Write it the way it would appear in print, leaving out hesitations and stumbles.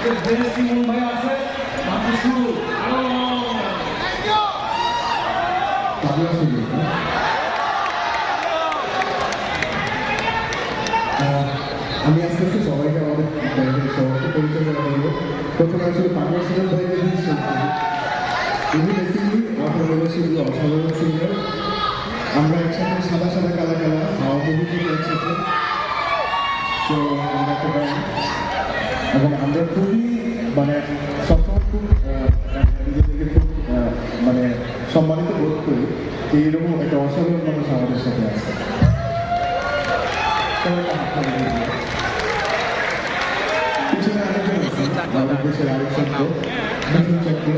ভাই আছে মাত্র শুরু আমি আস্তে আস্তে সবাইকে আমাদের সবাইকে পরিচয় করা হলো। প্রথমে আসলে পাগল সিংহ ভাইকে দিয়েছি। উনি বেসিক্যালি আপনাদের সেগুলো অসাধারণ সিঙ্গার। আমরা একসাথে সাদা সাদা কালা কালা হাওয়া মুভি করি একসাথে। তো আমরা একটা ব্যান্ড এবং আমরা খুবই মানে সবসময় খুব নিজেদেরকে খুব মানে সম্মানিত বোধ করি যে এরকম একটা অসাধারণ মানুষ আমাদের সাথে আছে। পিছনে আরেকজন আছে বাংলাদেশের আরেক ছাত্র